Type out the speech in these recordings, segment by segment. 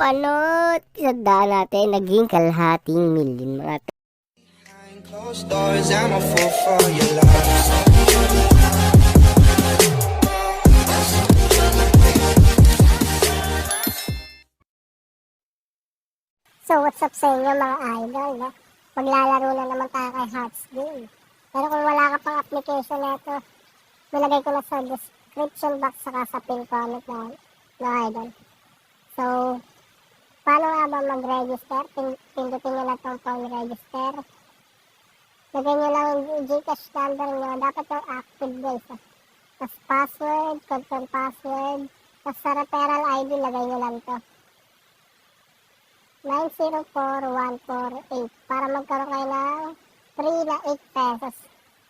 napanood. Isandaan natin, naging kalahating million mga Behind closed doors, I'm a fool for your love. So what's up sa inyo mga idol, no? Maglalaro na naman tayo kay Hearts Game. Pero kung wala ka pang application na ito, nilagay ko na sa description box saka sa pin comment na idol. So, paano nga ba mag-register? Pindutin nyo na itong phone register. Lagay nyo lang yung Gcash number nyo. Dapat yung active guys. Tapos password, confirm password. Tapos sa referral ID, lagay nyo lang to. 904148 para magkaroon kayo ng free na 8 pesos.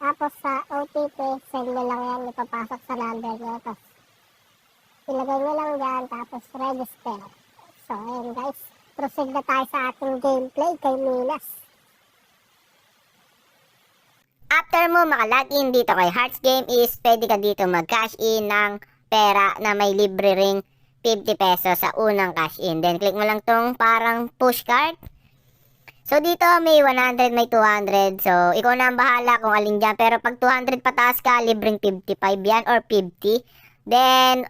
Tapos sa OTP, send nyo lang yan, ipapasok sa number nyo. Tapos ilagay nyo lang dyan, tapos register. So, ayun guys, proceed na tayo sa ating gameplay kay Minas. After mo makalagin dito kay Hearts Game is pwede ka dito mag-cash in ng pera na may libre ring 50 pesos sa unang cash in. Then click mo lang tong parang push card. So dito may 100, may 200. So ikaw na ang bahala kung alin dyan. Pero pag 200 pataas ka, libreng 55 yan or 50. Then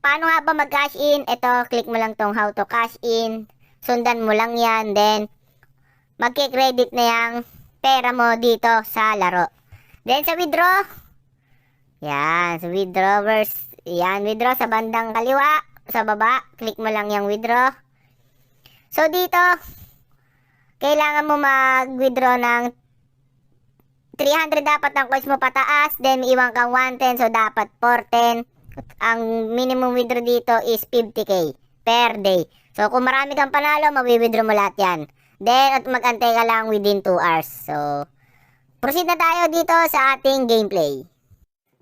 paano nga ba mag-cash in? Ito, click mo lang tong how to cash in. Sundan mo lang yan. Then magki-credit na yung pera mo dito sa laro. Then sa withdraw. Yan, sa withdrawers. Yan, withdraw sa bandang kaliwa. Sa baba, click mo lang yung withdraw. So dito, kailangan mo mag-withdraw ng 300 dapat ang coins mo pataas. Then iwan kang 110, so dapat 410. Ang minimum withdraw dito is 50k per day. So kung marami kang panalo, mawi-withdraw mo lahat yan. Then at mag-antay ka lang within 2 hours. So proceed na tayo dito sa ating gameplay.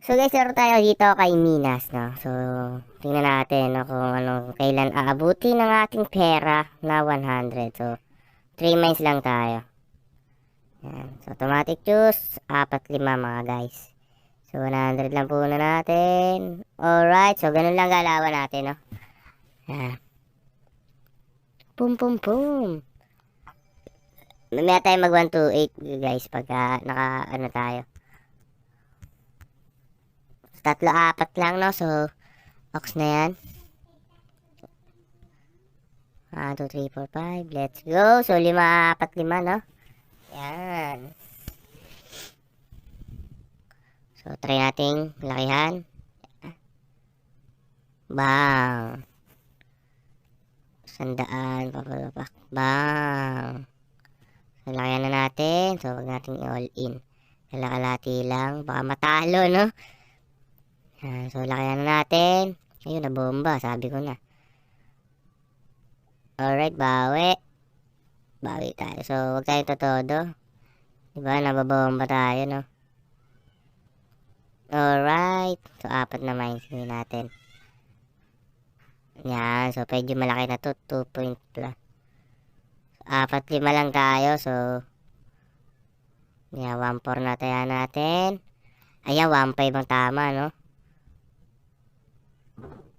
So guys, laro tayo dito kay Minas, no? So tingnan natin no, kung kailan aabuti ng ating pera na 100. So 3 mines lang tayo. Yan. So automatic choose 4-5 mga guys. So 100 lang po na natin. Alright, so ganun lang galawan natin, no? Yan. Pum pum pum. Mamaya tayo mag 128 guys pagka naka ano tayo. 3-4 lang, no? So box na yan. 1, 2, 3, 4, 5. Let's go. So 5, 4, 5, no? Yan. So try nating lakihan. Bang. 100. Papapak. Bang. So lakihan na natin. So wag nating all in. Kalakalati lang. Baka matalo, no? Yan. So lakihan na natin. Ayun, na bomba. Sabi ko na. Alright, bawi. Bawi tayo. So wag tayong totodo. Diba? Nababomba tayo, no? Alright. So 4 na mines natin. Yan. So medyo malaki na to. 2 point plus. 4-5 lang tayo. So yan. 1-4 na tayo natin. Ayan. 1-5 ang tama, no?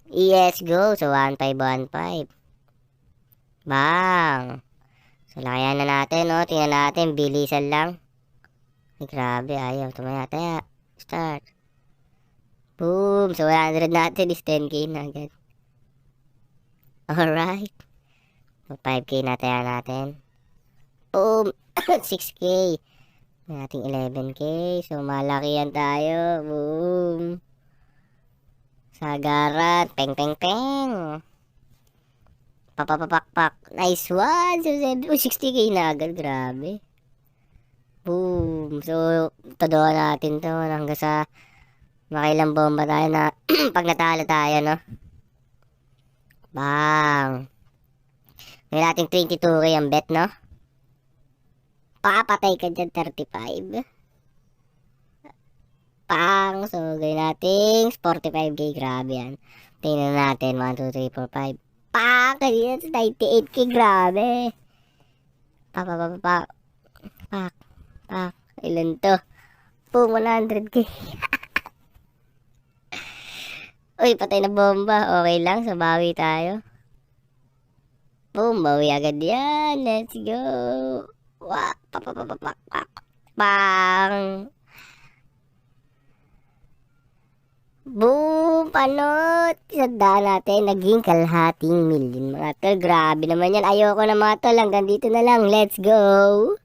Yes, go. So 1-5, 1-5. Bang. So lakayan na natin, no? Tingnan natin. Bilisan lang. Ay, grabe. Ayaw. Tumaya tayo. Start. Boom. So 100 natin is 10k na agad. Alright. So 5k na tayo natin. Boom. 6k. Nating 11k. So malaki yan tayo. Boom. Sagarat. Peng peng peng. Papapapakpak. Nice one. So 60k na agad. Grabe. Boom. So todo natin to hanggang sa makailang bomba tayo na pag natalo tayo, no? Bang. May nating 22k ang bet, no? Papatay ka dyan 35. Pang. So gawin natin 45k. Grabe yan. Tingnan natin 1, 2, 3, 4, 5. Pang. Kanina 98k. Grabe. Pak. Ilan to? Boom. 100k. Uy, patay na bomba. Okay lang. So bawi tayo. Boom, bawi agad yan. Let's go. Wah, pang. Boom, panot. Isandaan natin, naging kalahating milyon mga tol. Grabe naman yan. Ayoko na mga tol. Hanggang dito na lang. Let's go.